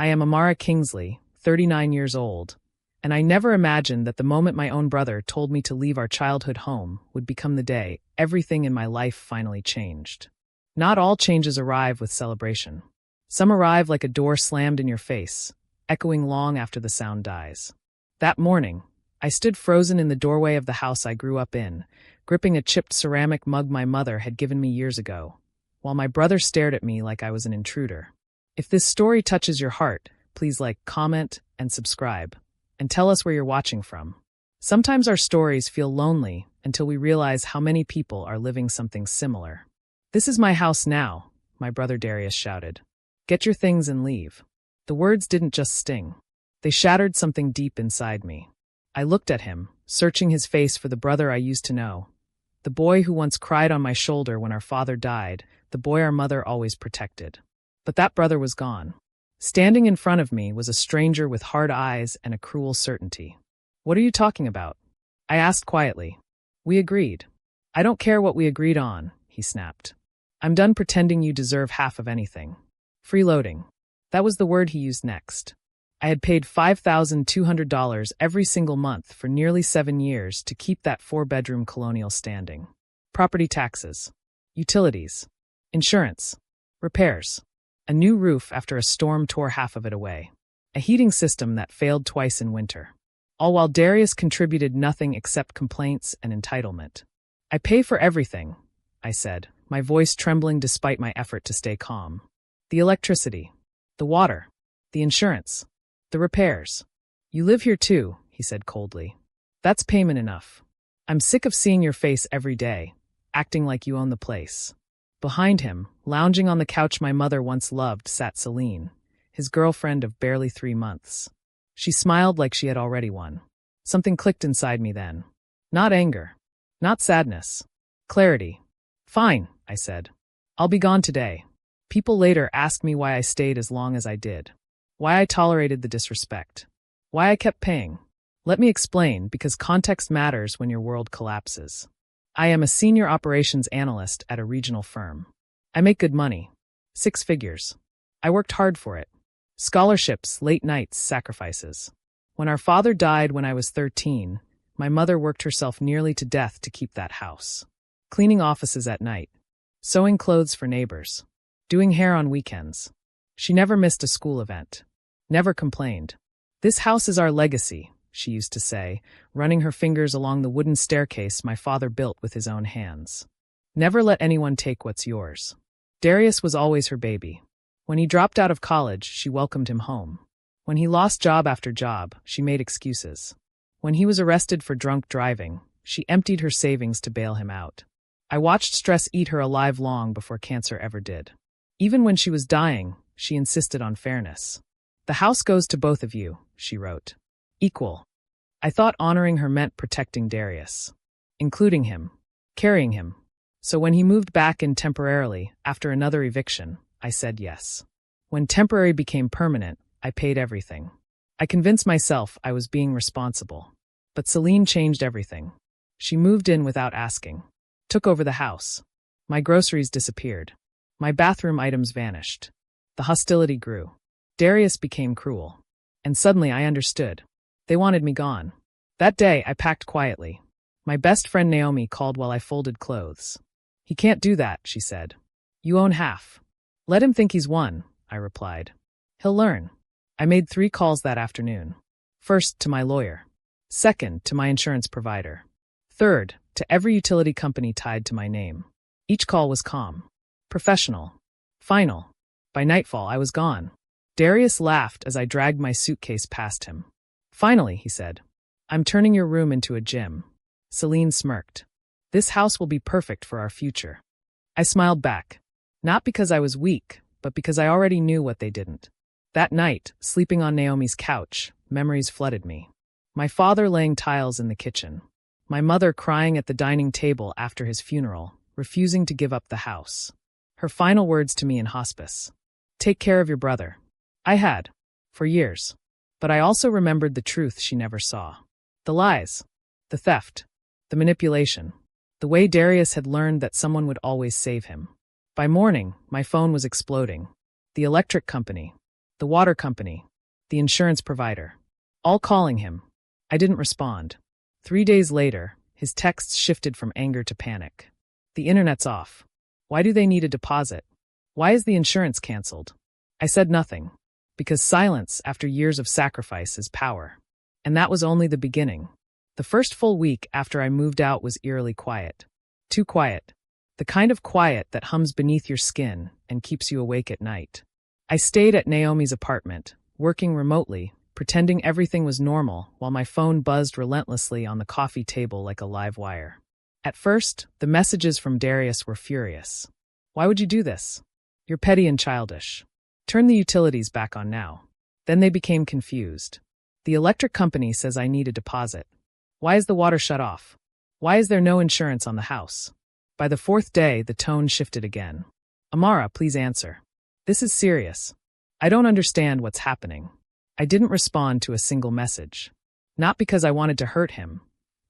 I am Amara Kingsley, 39 years old, and I never imagined that the moment my own brother told me to leave our childhood home would become the day everything in my life finally changed. Not all changes arrive with celebration. Some arrive like a door slammed in your face, echoing long after the sound dies. That morning, I stood frozen in the doorway of the house I grew up in, gripping a chipped ceramic mug my mother had given me years ago, while my brother stared at me like I was an intruder. If this story touches your heart, please like, comment, and subscribe, and tell us where you're watching from. Sometimes our stories feel lonely until we realize how many people are living something similar. "This is my house now," my brother Darius shouted. "Get your things and leave." The words didn't just sting. They shattered something deep inside me. I looked at him, searching his face for the brother I used to know. The boy who once cried on my shoulder when our father died, the boy our mother always protected. But that brother was gone. Standing in front of me was a stranger with hard eyes and a cruel certainty. "What are you talking about?" I asked quietly. "We agreed." "I don't care what we agreed on," he snapped. "I'm done pretending you deserve half of anything." Freeloading. That was the word he used next. I had paid $5,200 every single month for nearly 7 years to keep that 4-bedroom colonial standing. Property taxes, utilities, insurance, repairs, a new roof after a storm tore half of it away, a heating system that failed twice in winter. All while Darius contributed nothing except complaints and entitlement. "I pay for everything," I said, my voice trembling despite my effort to stay calm. "The electricity, the water, the insurance, the repairs. You live here too," he said coldly. "That's payment enough. I'm sick of seeing your face every day, acting like you own the place." Behind him, lounging on the couch my mother once loved, sat Celine, his girlfriend of barely 3 months. She smiled like she had already won. Something clicked inside me then. Not anger. Not sadness. Clarity. "Fine," I said. "I'll be gone today." People later asked me why I stayed as long as I did. Why I tolerated the disrespect. Why I kept paying. Let me explain, because context matters when your world collapses. I am a senior operations analyst at a regional firm. I make good money. 6 figures. I worked hard for it. Scholarships, late nights, sacrifices. When our father died when I was 13, my mother worked herself nearly to death to keep that house. Cleaning offices at night. Sewing clothes for neighbors. Doing hair on weekends. She never missed a school event. Never complained. "This house is our legacy," she used to say, running her fingers along the wooden staircase my father built with his own hands. "Never let anyone take what's yours." Darius was always her baby. When he dropped out of college, she welcomed him home. When he lost job after job, she made excuses. When he was arrested for drunk driving, she emptied her savings to bail him out. I watched stress eat her alive long before cancer ever did. Even when she was dying, she insisted on fairness. "The house goes to both of you," she wrote. Equal. I thought honoring her meant protecting Darius. Including him. Carrying him. So when he moved back in temporarily, after another eviction, I said yes. When temporary became permanent, I paid everything. I convinced myself I was being responsible. But Celine changed everything. She moved in without asking. Took over the house. My groceries disappeared. My bathroom items vanished. The hostility grew. Darius became cruel. And suddenly I understood. They wanted me gone. That day, I packed quietly. My best friend Naomi called while I folded clothes. "He can't do that," she said. "You own half." "Let him think he's won," I replied. "He'll learn." I made 3 calls that afternoon. First, to my lawyer. Second, to my insurance provider. Third, to every utility company tied to my name. Each call was calm. Professional. Final. By nightfall, I was gone. Darius laughed as I dragged my suitcase past him. "Finally," he said. "I'm turning your room into a gym." Celine smirked. "This house will be perfect for our future." I smiled back. Not because I was weak, but because I already knew what they didn't. That night, sleeping on Naomi's couch, memories flooded me. My father laying tiles in the kitchen. My mother crying at the dining table after his funeral, refusing to give up the house. Her final words to me in hospice. "Take care of your brother." I had. For years. But I also remembered the truth she never saw. The lies. The theft. The manipulation. The way Darius had learned that someone would always save him. By morning, my phone was exploding. The electric company. the water company, the insurance provider. All calling him. I didn't respond. 3 days later, his texts shifted from anger to panic. The internet's off. Why do they need a deposit? Why is the insurance canceled? I said nothing. Because silence after years of sacrifice is power. And that was only the beginning. The first full week after I moved out was eerily quiet. Too quiet. The kind of quiet that hums beneath your skin and keeps you awake at night. I stayed at Naomi's apartment, working remotely, pretending everything was normal while my phone buzzed relentlessly on the coffee table like a live wire. At first, the messages from Darius were furious. Why would you do this? You're petty and childish. Turn the utilities back on now. Then they became confused. The electric company says I need a deposit. Why is the water shut off? Why is there no insurance on the house? By the fourth day, the tone shifted again. Amara, please answer. This is serious. I don't understand what's happening. I didn't respond to a single message. Not because I wanted to hurt him,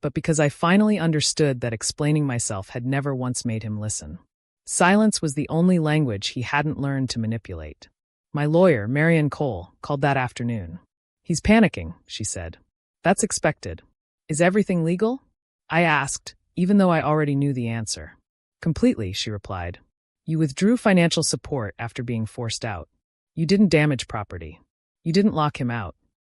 but because I finally understood that explaining myself had never once made him listen. Silence was the only language he hadn't learned to manipulate. My lawyer, Marianne Cole, called that afternoon. He's panicking, she said. That's expected. Is everything legal? I asked, even though I already knew the answer. Completely, she replied. You withdrew financial support after being forced out. You didn't damage property. You didn't lock him out.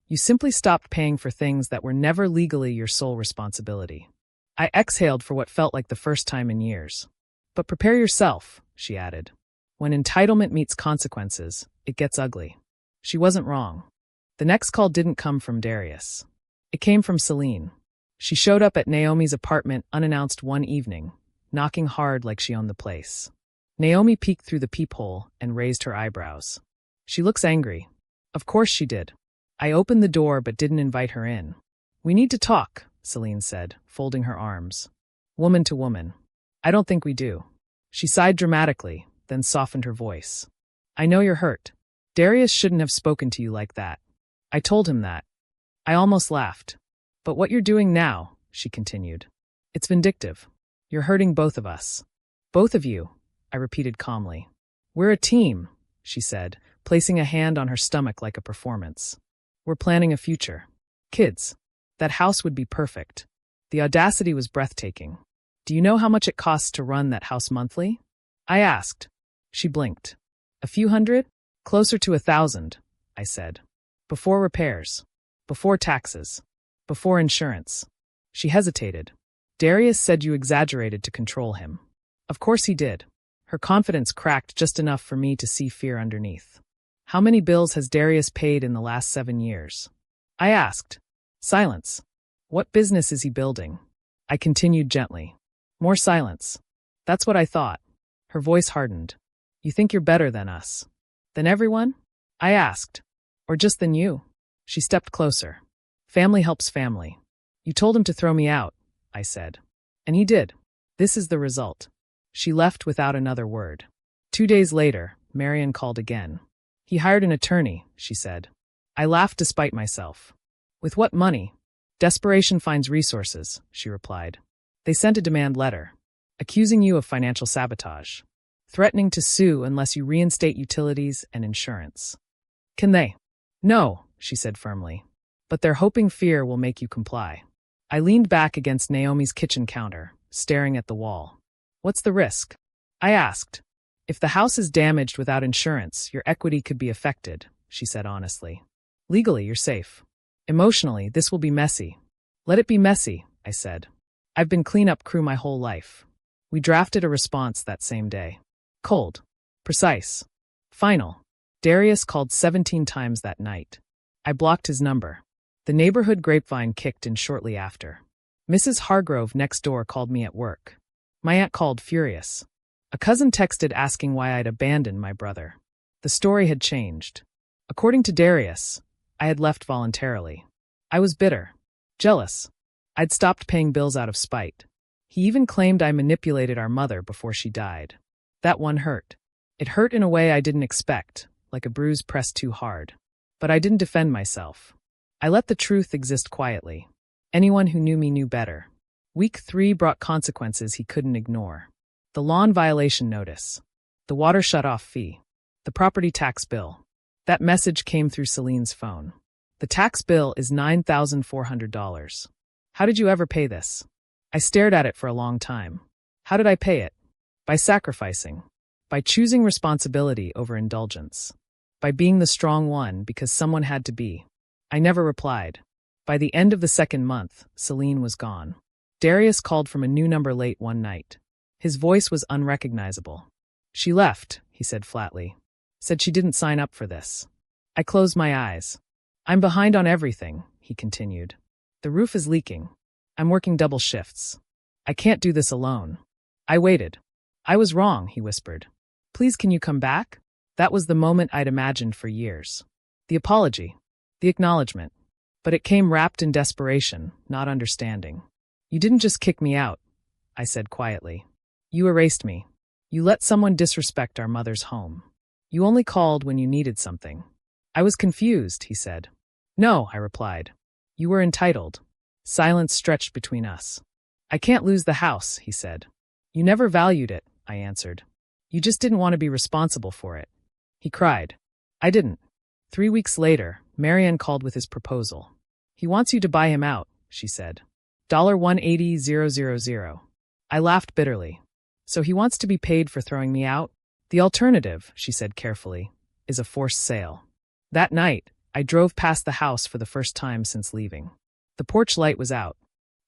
You simply stopped paying for things that were never legally your sole responsibility. I exhaled for what felt like the first time in years. But prepare yourself, she added. When entitlement meets consequences, it gets ugly. She wasn't wrong. The next call didn't come from Darius. It came from Celine. She showed up at Naomi's apartment unannounced one evening, knocking hard like she owned the place. Naomi peeked through the peephole and raised her eyebrows. She looks angry. Of course she did. I opened the door but didn't invite her in. We need to talk, Celine said, folding her arms. Woman to woman. I don't think we do. She sighed dramatically, then softened her voice. I know you're hurt. Darius shouldn't have spoken to you like that. I told him that. I almost laughed. But what you're doing now, she continued. It's vindictive. You're hurting both of us. Both of you, I repeated calmly. We're a team, she said, placing a hand on her stomach like a performance. We're planning a future. Kids. That house would be perfect. The audacity was breathtaking. Do you know how much it costs to run that house monthly? I asked. She blinked. A few hundred? Closer to 1,000, I said. Before repairs. Before taxes. Before insurance. She hesitated. Darius said you exaggerated to control him. Of course he did. Her confidence cracked just enough for me to see fear underneath. How many bills has Darius paid in the last 7 years? I asked. Silence. What business is he building? I continued gently. More silence. That's what I thought. Her voice hardened. You think you're better than us? Than everyone? I asked. Or just than you? She stepped closer. Family helps family. You told him to throw me out, I said. And he did. This is the result. She left without another word. 2 days later, Marianne called again. He hired an attorney, she said. I laughed despite myself. With what money? Desperation finds resources, she replied. They sent a demand letter, accusing you of financial sabotage, threatening to sue unless you reinstate utilities and insurance. Can they? No, she said firmly. But they're hoping fear will make you comply. I leaned back against Naomi's kitchen counter, staring at the wall. What's the risk? I asked. If the house is damaged without insurance, your equity could be affected, she said honestly. Legally, you're safe. Emotionally, this will be messy. Let it be messy, I said. I've been cleanup crew my whole life. We drafted a response that same day. Cold. Precise. Final. Darius called 17 times that night. I blocked his number. The neighborhood grapevine kicked in shortly after. Mrs. Hargrove next door called me at work. My aunt called furious. A cousin texted asking why I'd abandoned my brother. The story had changed. According to Darius, I had left voluntarily. I was bitter. Jealous. I'd stopped paying bills out of spite. He even claimed I manipulated our mother before she died. That one hurt. It hurt in a way I didn't expect, like a bruise pressed too hard. But I didn't defend myself. I let the truth exist quietly. Anyone who knew me knew better. Week 3 brought consequences he couldn't ignore. The lawn violation notice. The water shut-off fee. The property tax bill. That message came through Celine's phone. The tax bill is $9,400. How did you ever pay this? I stared at it for a long time. How did I pay it? By sacrificing. By choosing responsibility over indulgence. By being the strong one because someone had to be. I never replied. By the end of the second month, Celine was gone. Darius called from a new number late one night. His voice was unrecognizable. She left, he said flatly. Said she didn't sign up for this. I closed my eyes. I'm behind on everything, he continued. The roof is leaking. I'm working double shifts. I can't do this alone. I waited. I was wrong, he whispered. Please, can you come back? That was the moment I'd imagined for years. The apology. The acknowledgement. But it came wrapped in desperation, not understanding. You didn't just kick me out, I said quietly. You erased me. You let someone disrespect our mother's home. You only called when you needed something. I was confused, he said. No, I replied. You were entitled. Silence stretched between us. I can't lose the house, he said. You never valued it, I answered. You just didn't want to be responsible for it. He cried. I didn't. 3 weeks later, Marianne called with his proposal. He wants you to buy him out, she said. $180,000. I laughed bitterly. So he wants to be paid for throwing me out? The alternative, she said carefully, is a forced sale. That night, I drove past the house for the first time since leaving. The porch light was out.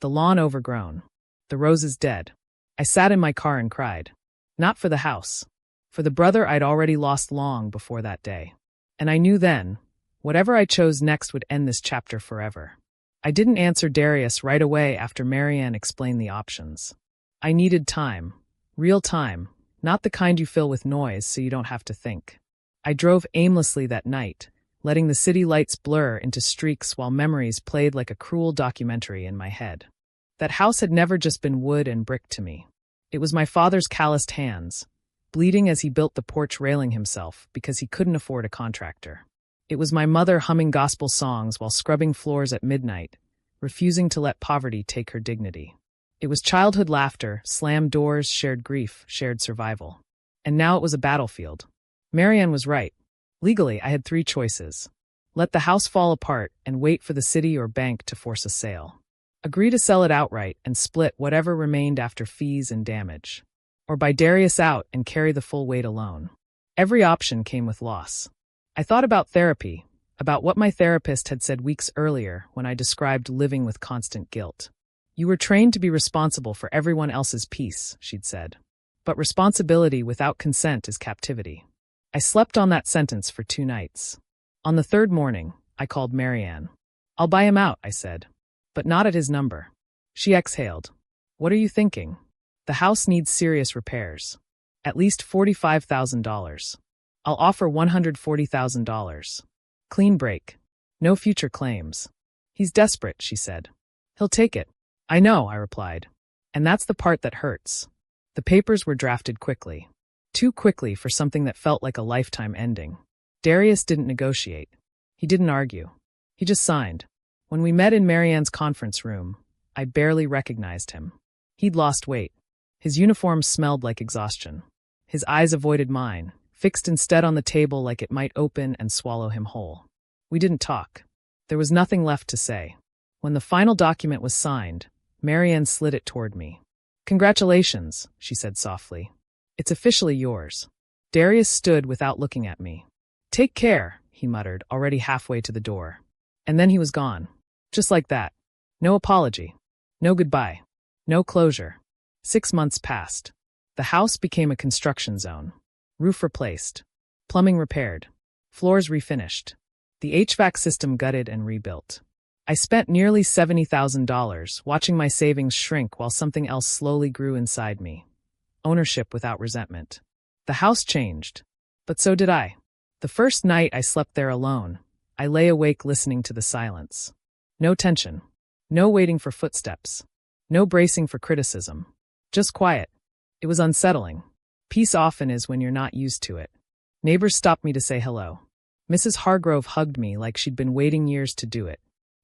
The lawn overgrown. The roses dead. I sat in my car and cried. Not for the house. For the brother I'd already lost long before that day. And I knew then, whatever I chose next would end this chapter forever. I didn't answer Darius right away after Marianne explained the options. I needed time. Real time. Not the kind you fill with noise so you don't have to think. I drove aimlessly that night, letting the city lights blur into streaks while memories played like a cruel documentary in my head. That house had never just been wood and brick to me. It was my father's calloused hands, bleeding as he built the porch railing himself because he couldn't afford a contractor. It was my mother humming gospel songs while scrubbing floors at midnight, refusing to let poverty take her dignity. It was childhood laughter, slammed doors, shared grief, shared survival. And now it was a battlefield. Marianne was right. Legally, I had 3 choices. Let the house fall apart and wait for the city or bank to force a sale. Agree to sell it outright and split whatever remained after fees and damage. Or buy Darius out and carry the full weight alone. Every option came with loss. I thought about therapy, about what my therapist had said weeks earlier when I described living with constant guilt. You were trained to be responsible for everyone else's peace, she'd said. But responsibility without consent is captivity. I slept on that sentence for 2 nights. On the 3rd morning, I called Marianne. I'll buy him out, I said. But not at his number. She exhaled. What are you thinking? The house needs serious repairs. At least $45,000. I'll offer $140,000. Clean break. No future claims. He's desperate, she said. He'll take it. I know, I replied. And that's the part that hurts. The papers were drafted quickly. Too quickly for something that felt like a lifetime ending. Darius didn't negotiate. He didn't argue. He just signed. When we met in Marianne's conference room, I barely recognized him. He'd lost weight. His uniform smelled like exhaustion. His eyes avoided mine, fixed instead on the table like it might open and swallow him whole. We didn't talk. There was nothing left to say. When the final document was signed, Marianne slid it toward me. Congratulations, she said softly. It's officially yours. Darius stood without looking at me. Take care, he muttered, already halfway to the door. And then he was gone. Just like that. No apology. No goodbye. No closure. 6 months passed. The house became a construction zone. Roof replaced. Plumbing repaired. Floors refinished. The HVAC system gutted and rebuilt. I spent nearly $70,000 watching my savings shrink while something else slowly grew inside me. Ownership without resentment. The house changed. But so did I. The first night I slept there alone, I lay awake listening to the silence. No tension. No waiting for footsteps. No bracing for criticism. Just quiet. It was unsettling. Peace often is when you're not used to it. Neighbors stopped me to say hello. Mrs. Hargrove hugged me like she'd been waiting years to do it.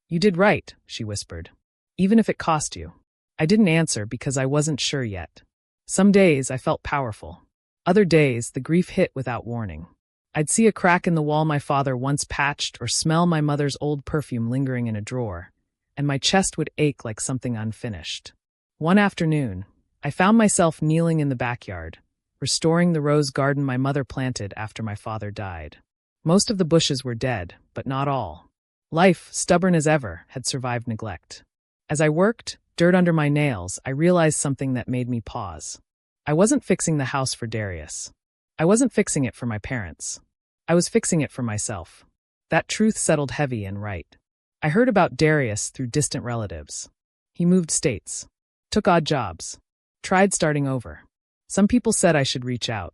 You did right, she whispered. Even if it cost you. I didn't answer because I wasn't sure yet. Some days I felt powerful. Other days the grief hit without warning. I'd see a crack in the wall my father once patched or smell my mother's old perfume lingering in a drawer, and my chest would ache like something unfinished. One afternoon, I found myself kneeling in the backyard, restoring the rose garden my mother planted after my father died. Most of the bushes were dead, but not all. Life, stubborn as ever, had survived neglect. As I worked, dirt under my nails, I realized something that made me pause. I wasn't fixing the house for Darius. I wasn't fixing it for my parents. I was fixing it for myself. That truth settled heavy and right. I heard about Darius through distant relatives. He moved states, took odd jobs, tried starting over. Some people said I should reach out,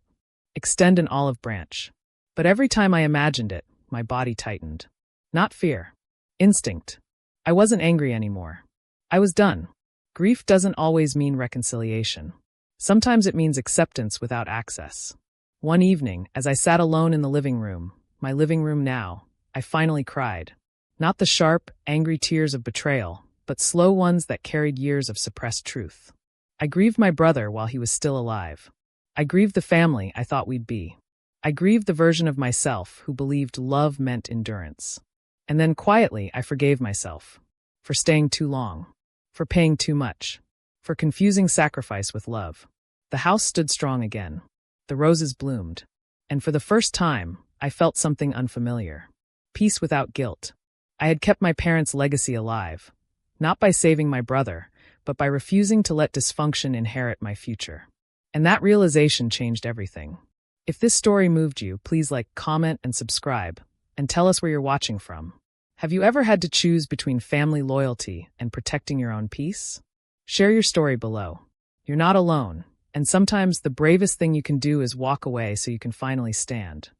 extend an olive branch. But every time I imagined it, my body tightened. Not fear. Instinct. I wasn't angry anymore. I was done. Grief doesn't always mean reconciliation. Sometimes it means acceptance without access. One evening, as I sat alone in the living room, my living room now, I finally cried. Not the sharp, angry tears of betrayal, but slow ones that carried years of suppressed truth. I grieved my brother while he was still alive. I grieved the family I thought we'd be. I grieved the version of myself who believed love meant endurance. And then quietly I forgave myself. For staying too long. For paying too much. For confusing sacrifice with love. The house stood strong again. The roses bloomed. And for the first time, I felt something unfamiliar. Peace without guilt. I had kept my parents' legacy alive. Not by saving my brother, but by refusing to let dysfunction inherit my future. And that realization changed everything. If this story moved you, please like, comment, and subscribe, and tell us where you're watching from. Have you ever had to choose between family loyalty and protecting your own peace? Share your story below. You're not alone, and sometimes the bravest thing you can do is walk away so you can finally stand.